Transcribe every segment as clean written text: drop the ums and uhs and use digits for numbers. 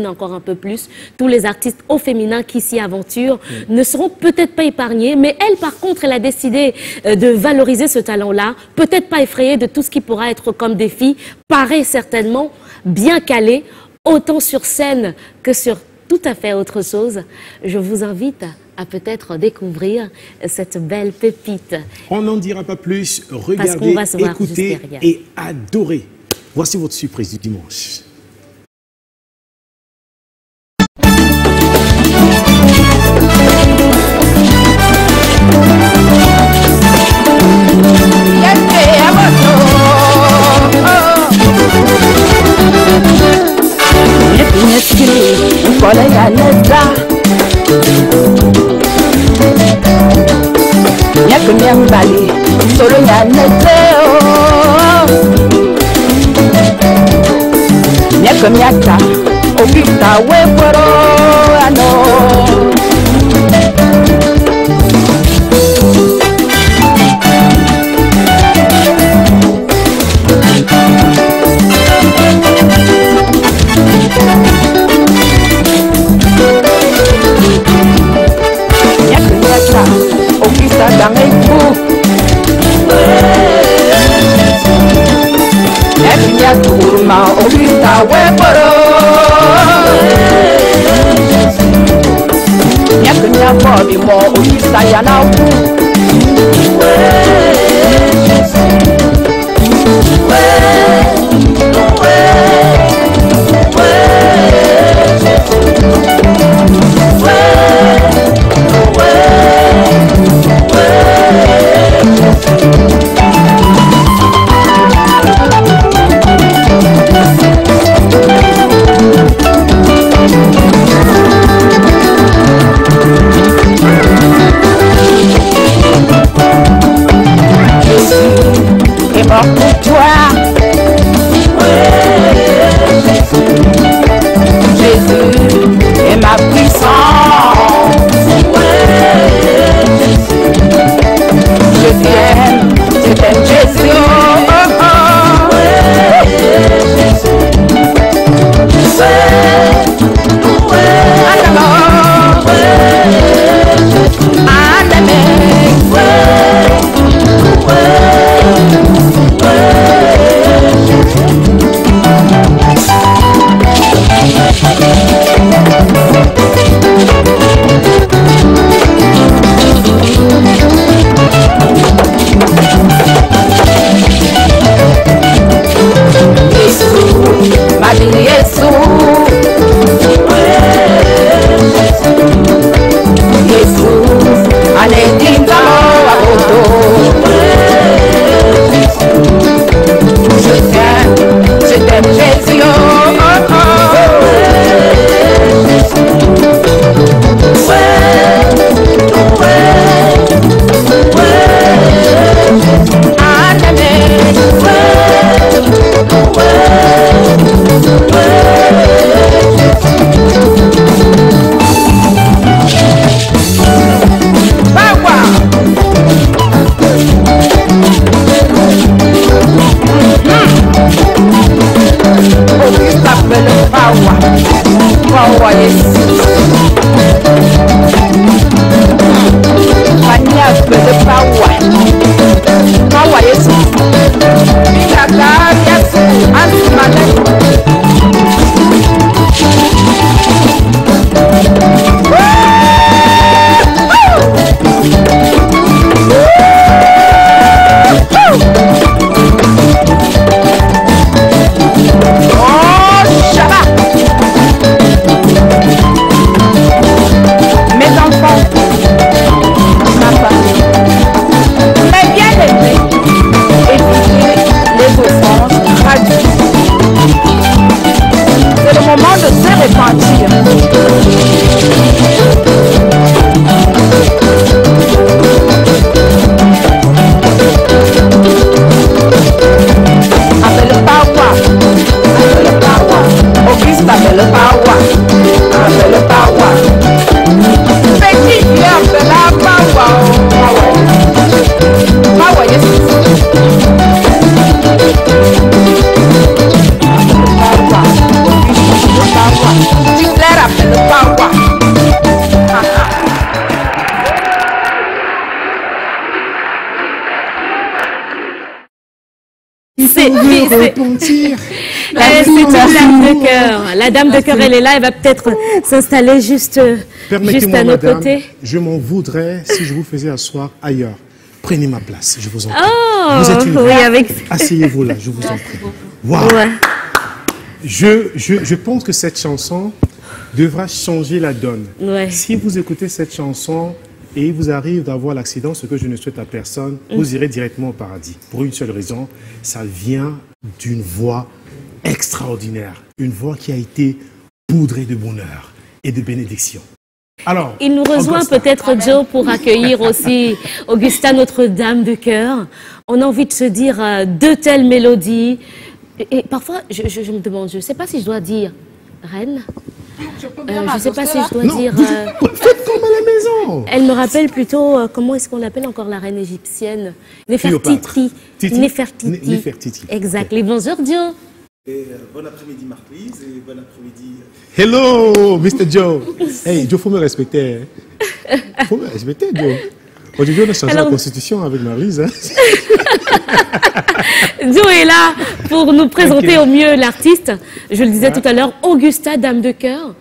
encore un peu plus. Tous les artistes au féminin qui s'y aventurent ne seront peut-être pas épargnés, mais elle, par contre, elle a décidé de valoriser ce talent-là, peut-être pas effrayée de tout ce qui pourra être comme défi, paraît certainement bien calée, autant sur scène que sur tout à fait autre chose. Je vous invite à peut-être découvrir cette belle pépite. On n'en dira pas plus, regardez, écoutez et adorez. Voici votre surprise du dimanche. Power. C'est une dame de cœur. La dame de cœur, elle est là, elle va peut-être s'installer juste à nos côtés. Je m'en voudrais si je vous faisais asseoir ailleurs. Prenez ma place, je vous en prie. Oh, vous êtes une oui, avec... Asseyez-vous là, je vous en prie. Wow. Ouais. Je pense que cette chanson devra changer la donne. Ouais. Si vous écoutez cette chanson et il vous arrive d'avoir l'accident, ce que je ne souhaite à personne, vous irez directement au paradis. Pour une seule raison, ça vient d'une voix extraordinaire. Une voix qui a été poudrée de bonheur et de bénédiction. Alors, il nous rejoint peut-être, Joe, pour accueillir aussi Augusta, notre dame de cœur. On a envie de se dire de telles mélodies. Et parfois, je me demande, je ne sais pas si je dois dire reine. Je ne sais pas si je dois dire... Faites comme à la maison. Elle me rappelle plutôt, comment est-ce qu'on l'appelle encore la reine égyptienne? Nefertiti. Nefertiti. Exact. Les bonjours, Joe. Et bon après-midi Marc-Lise et bon après-midi... Hello, Mr. Joe. Hey, Joe, faut me respecter. Faut me respecter, Joe. Aujourd'hui, on a changé la constitution avec Marc-Lise. Hein. Joe est là pour nous présenter au mieux l'artiste. Je le disais tout à l'heure, Augusta, dame de cœur.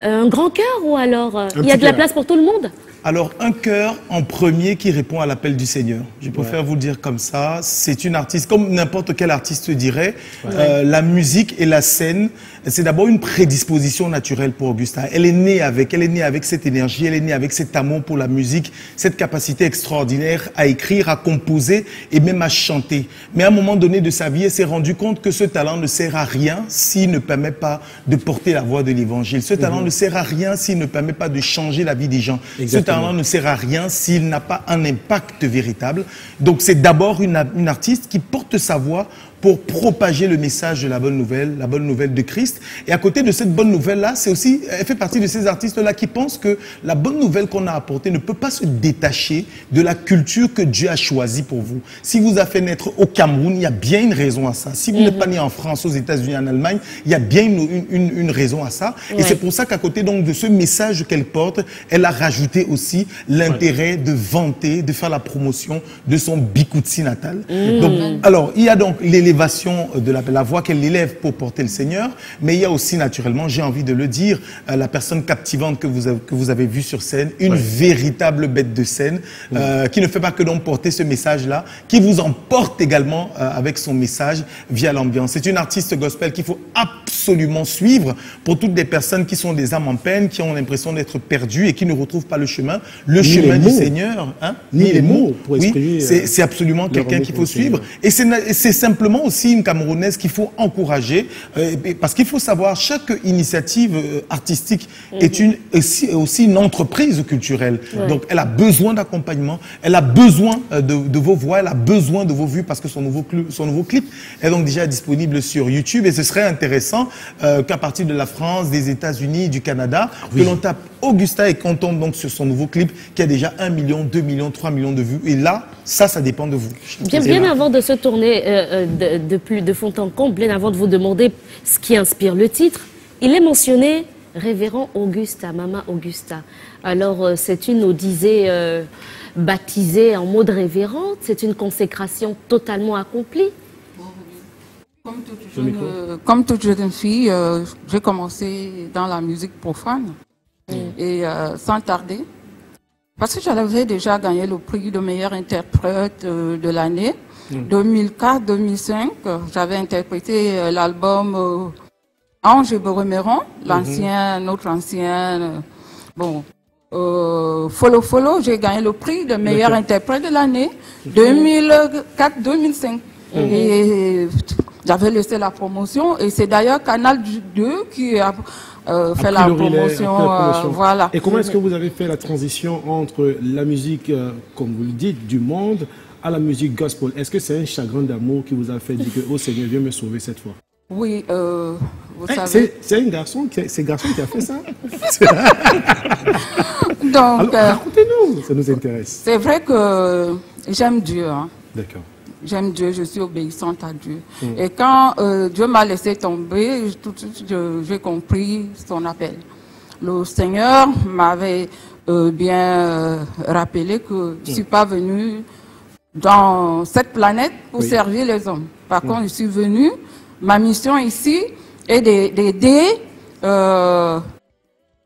Un grand cœur ou alors il y a de la place pour tout le monde? Alors, un cœur en premier qui répond à l'appel du Seigneur. Je préfère vous le dire comme ça. C'est une artiste, comme n'importe quel artiste dirait, la musique et la scène, c'est d'abord une prédisposition naturelle pour Augusta. Elle est née avec cette énergie, elle est née avec cet amour pour la musique, cette capacité extraordinaire à écrire, à composer et même à chanter. Mais à un moment donné de sa vie, elle s'est rendue compte que ce talent ne sert à rien s'il ne permet pas de porter la voix de l'évangile. Ce talent ne sert à rien s'il ne permet pas de changer la vie des gens. Ce talent ne sert à rien s'il n'a pas un impact véritable. Donc c'est d'abord une artiste qui porte sa voix pour propager le message de la bonne nouvelle de Christ. Et à côté de cette bonne nouvelle-là, c'est aussi, elle fait partie de ces artistes-là qui pensent que la bonne nouvelle qu'on a apportée ne peut pas se détacher de la culture que Dieu a choisie pour vous. Si vous a fait naître au Cameroun, il y a bien une raison à ça. Si vous n'êtes pas né en France, aux États-Unis, en Allemagne, il y a bien une raison à ça. Et c'est pour ça qu'à côté donc de ce message qu'elle porte, elle a rajouté aussi l'intérêt de vanter, de faire la promotion de son Bikutsi natal. Donc, alors, il y a donc l'élévation de la voix qu'elle élève pour porter le Seigneur, mais il y a aussi naturellement, j'ai envie de le dire, la personne captivante que vous avez vue sur scène, une véritable bête de scène, qui ne fait pas que donc porter ce message-là, qui vous emporte également avec son message via l'ambiance. C'est une artiste gospel qu'il faut absolument suivre pour toutes les personnes qui sont des âmes en peine, qui ont l'impression d'être perdues et qui ne retrouvent pas le chemin du Seigneur. Hein? Ni les mots pour exprimer. Oui, c'est absolument quelqu'un qu'il faut suivre. Et c'est simplement aussi une Camerounaise qu'il faut encourager, parce qu'il faut savoir, chaque initiative artistique est aussi une entreprise culturelle. Donc elle a besoin d'accompagnement, elle a besoin de vos voix, elle a besoin de vos vues, parce que son nouveau clip est donc déjà disponible sur YouTube, et ce serait intéressant qu'à partir de la France, des États-Unis, du Canada, que l'on tape Augusta et qu'on tombe donc sur son nouveau clip qui a déjà 1 million, 2 millions, 3 millions de vues. Et là, ça dépend de vous. Bien avant de se tourner de fond en comble, bien avant de vous demander ce qui inspire le titre, il est mentionné Révérend Augusta, Mama Augusta. Alors, c'est une odyssée baptisée en mode révérende, c'est une consécration totalement accomplie. Comme toute jeune fille, j'ai commencé dans la musique profane. Et sans tarder, parce que j'avais déjà gagné le prix de meilleur interprète de l'année, 2004-2005, j'avais interprété l'album Ange et Boreméron, notre ancien, Follow, j'ai gagné le prix de meilleur interprète de l'année, 2004-2005. Et j'avais laissé la promotion, et c'est d'ailleurs Canal 2 qui a fait la promotion. Voilà. Et comment est-ce que vous avez fait la transition entre la musique, comme vous le dites, du monde, à la musique gospel? Est-ce que c'est un chagrin d'amour qui vous a fait dire que oh Seigneur, viens me sauver cette fois? Oui, vous savez. C'est un garçon qui a fait ça. Donc, racontez-nous, ça nous intéresse. C'est vrai que j'aime Dieu. Hein. D'accord. J'aime Dieu, je suis obéissante à Dieu. Et quand Dieu m'a laissé tomber, tout de suite, j'ai compris son appel. Le Seigneur m'avait bien rappelé que je ne suis pas venue dans cette planète pour servir les hommes. Par contre, je suis venue. Ma mission ici est d'aider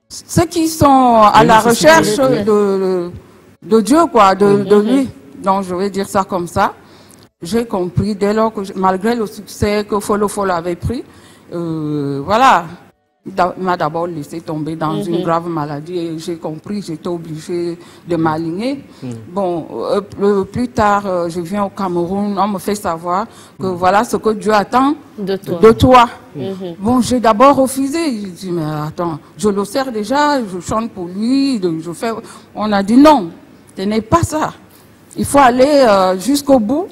ceux qui sont à la recherche de Dieu, quoi, de lui. Donc, je vais dire ça comme ça. J'ai compris dès lors que, malgré le succès que Folo avait pris, voilà, il m'a d'abord laissé tomber dans une grave maladie et j'ai compris, j'étais obligée de m'aligner. Bon, plus tard, je viens au Cameroun, on me fait savoir que voilà ce que Dieu attend de toi. Bon, j'ai d'abord refusé. J'ai dit, mais attends, je le sers déjà, je chante pour lui, je fais... On a dit non, ce n'est pas ça. Il faut aller jusqu'au bout.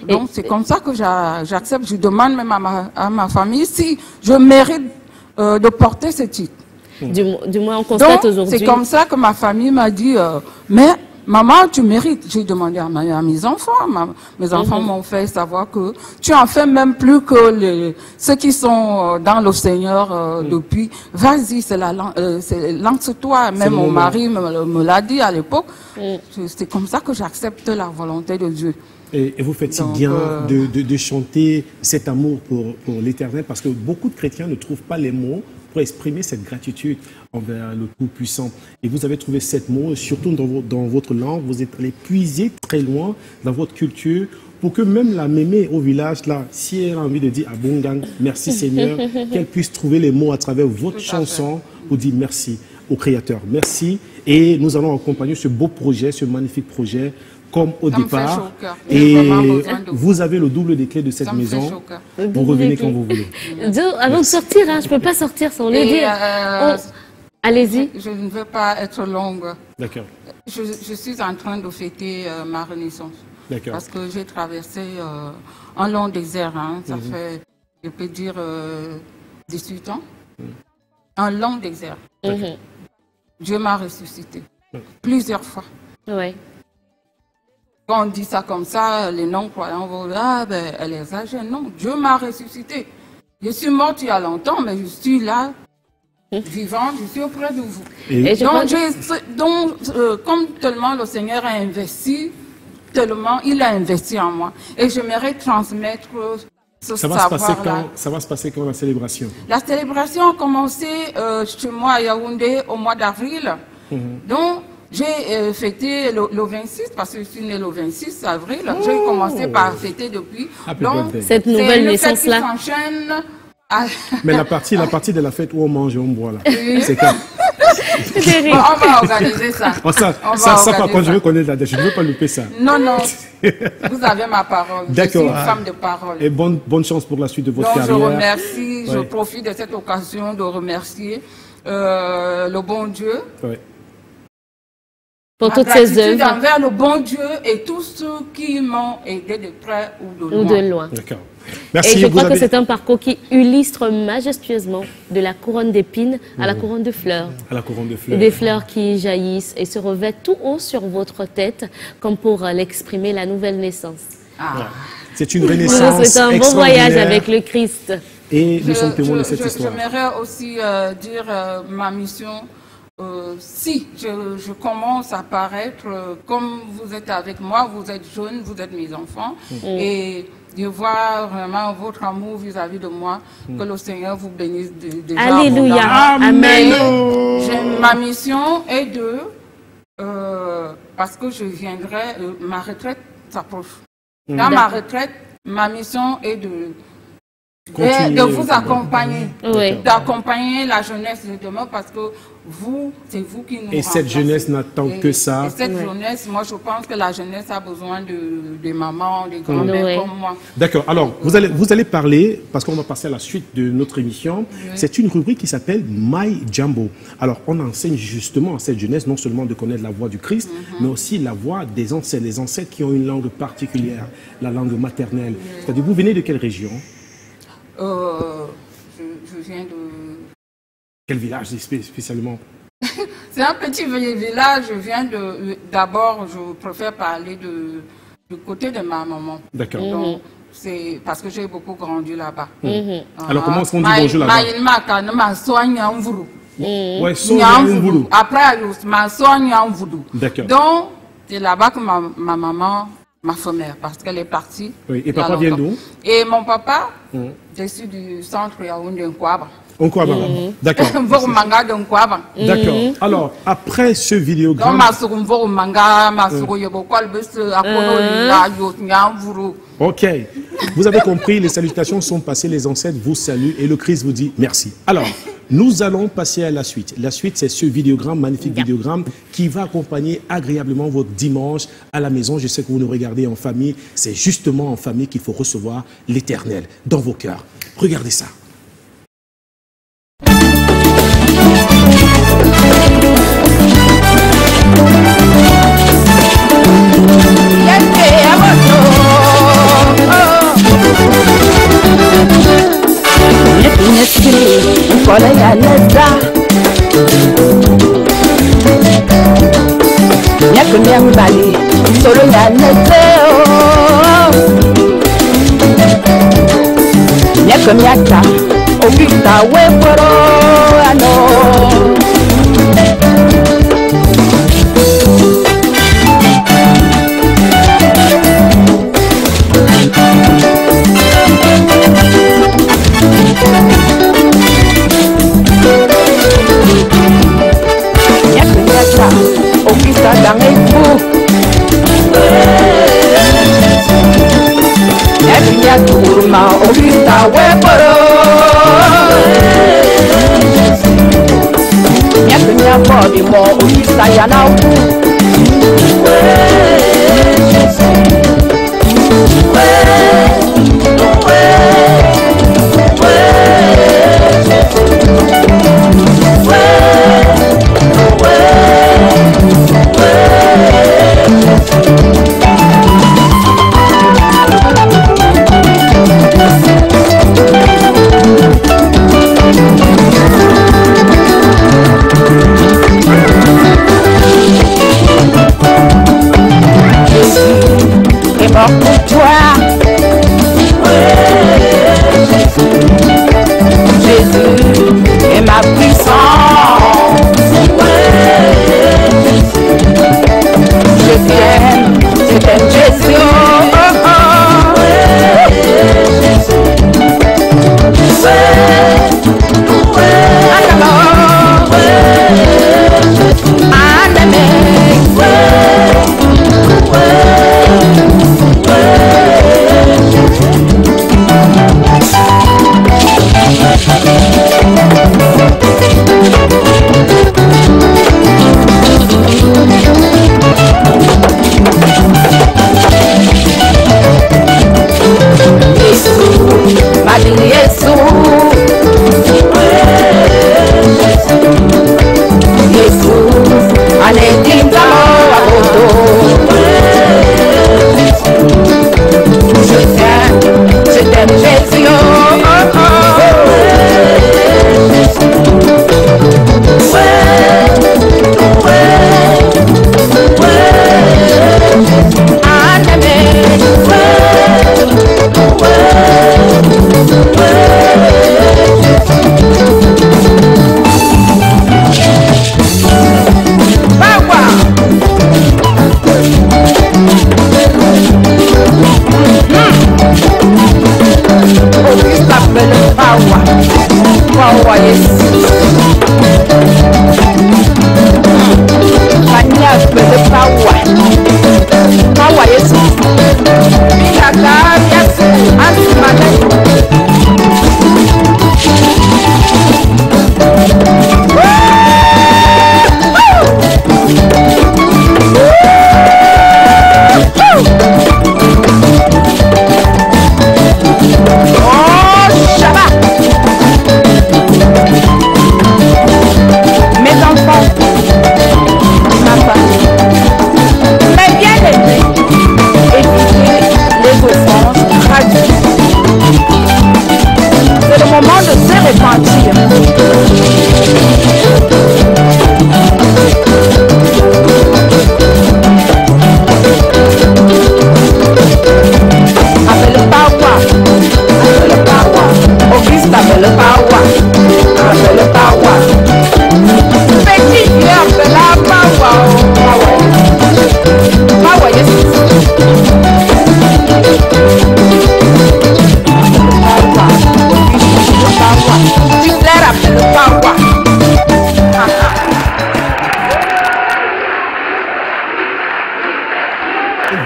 Donc, c'est comme ça que j'accepte. Je demande même à ma famille si je mérite de porter ce titre. Du moins, on constate aujourd'hui. C'est comme ça que ma famille m'a dit, mais maman, tu mérites. J'ai demandé à mes enfants. Mes enfants m'ont fait savoir que tu en fais même plus que ceux qui sont dans le Seigneur depuis. Vas-y, lance-toi. Même mon mari me l'a dit à l'époque. C'est comme ça que j'accepte la volonté de Dieu. Et vous faites si bien de chanter cet amour pour l'Éternel, parce que beaucoup de chrétiens ne trouvent pas les mots pour exprimer cette gratitude envers le Tout-Puissant. Et vous avez trouvé cette mot, surtout dans votre langue, vous êtes allé puiser très loin dans votre culture, pour que même la mémé au village, là, si elle a envie de dire à Bongang, merci Seigneur, qu'elle puisse trouver les mots à travers votre chanson pour dire merci au Créateur. Merci. Et nous allons accompagner ce beau projet, ce magnifique projet, comme au départ. Et vous avez le double des clés de cette maison. Vous revenez quand vous voulez. Avant de sortir, hein, je ne peux pas sortir sans le dire. Allez-y. Je ne veux pas être longue. D'accord. Je suis en train de fêter ma renaissance. D'accord. Parce que j'ai traversé un long désert. Hein. Ça fait, je peux dire, 18 ans. Un long désert. Dieu m'a ressuscité. Plusieurs fois. Oui. Quand on dit ça comme ça, les non-croyants vont dire, ah ben, elle exagère. Non, Dieu m'a ressuscité. Je suis morte il y a longtemps, mais je suis là, vivante, je suis auprès de vous. Donc, comme tellement le Seigneur a investi, tellement il a investi en moi. Et j'aimerais transmettre ce savoir-là. Ça va se passer quand la célébration? La célébration a commencé chez moi à Yaoundé au mois d'avril. Donc, j'ai fêté le 26, parce que je suis née le 26 avril. J'ai commencé par fêter depuis. Donc, cette nouvelle naissance-là. Mais la partie de la fête où on mange et on boit, là, c'est quand? On va organiser ça. Ça, par contre, je veux connaître la date. Je ne veux pas louper ça. Non, non. Vous avez ma parole. D'accord. Je suis une femme de parole. Et bonne chance pour la suite de votre carrière. Je remercie, je profite de cette occasion de remercier le bon Dieu. Pour toutes ces œuvres. Envers le bon Dieu et tous ceux qui m'ont aidé de près ou de loin. D'accord. Merci. Et je crois que c'est un parcours qui illustre majestueusement de la couronne d'épines à la couronne de fleurs. À la couronne de fleurs. Des fleurs qui jaillissent et se revêtent tout haut sur votre tête, comme pour l'exprimer la nouvelle naissance. C'est une renaissance. C'est un bon voyage avec le Christ. Et nous sommes témoins de cette histoire. J'aimerais aussi dire ma mission. Si je commence à paraître, comme vous êtes avec moi, vous êtes jeunes, vous êtes mes enfants, et de voir vraiment votre amour vis-à-vis de moi, que le Seigneur vous bénisse déjà. Alléluia. Amen. Ma mission est de, parce que je viendrai, ma retraite s'approche. Dans ma retraite, ma mission est de vous accompagner, d'accompagner la jeunesse de demain, parce que c'est vous qui nous Et cette jeunesse n'attend que ça. Et cette jeunesse, moi je pense que la jeunesse a besoin de mamans, de grands-mères comme moi. D'accord, alors vous allez parler, parce qu'on va passer à la suite de notre émission, c'est une rubrique qui s'appelle My Jambo. Alors on enseigne justement à cette jeunesse non seulement de connaître la voix du Christ, mais aussi la voix des ancêtres, les ancêtres qui ont une langue particulière, la langue maternelle. C'est-à-dire, vous venez de quelle région? Je viens de... Quel village spécialement? C'est un petit village. Je viens d'abord, je préfère parler du côté de ma maman. D'accord. C'est parce que j'ai beaucoup grandi là-bas. Alors comment est-ce qu'on dit bonjour là-bas? Après, ma soigne en voodoo. D'accord. Donc, c'est là-bas que ma maman ma femelle, parce qu'elle est partie. Oui. Et papa vient d'où? Et mon papa, je suis du centre Yaoundé Nkwaba. Nkwaba, d'accord. D'accord. Alors, après ce vidéogramme... Ok. Vous avez compris, les salutations sont passées, les ancêtres vous saluent et le Christ vous dit merci. Alors, nous allons passer à la suite. La suite, c'est ce vidéogramme, magnifique vidéogramme, qui va accompagner agréablement votre dimanche à la maison. Je sais que vous nous regardez en famille. C'est justement en famille qu'il faut recevoir l'Éternel dans vos cœurs. Regardez ça.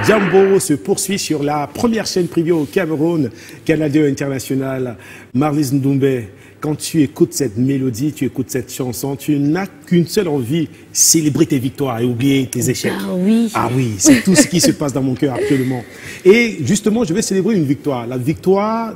Jambo se poursuit sur la première chaîne privée au Cameroun, Canada International. Marlise Ndoumbe, quand tu écoutes cette mélodie, tu écoutes cette chanson, tu n'as qu'une seule envie, célébrer tes victoires et oublier tes échecs. Ah oui. Ah oui, c'est tout ce qui se passe dans mon cœur actuellement. Et justement, je vais célébrer une victoire. La victoire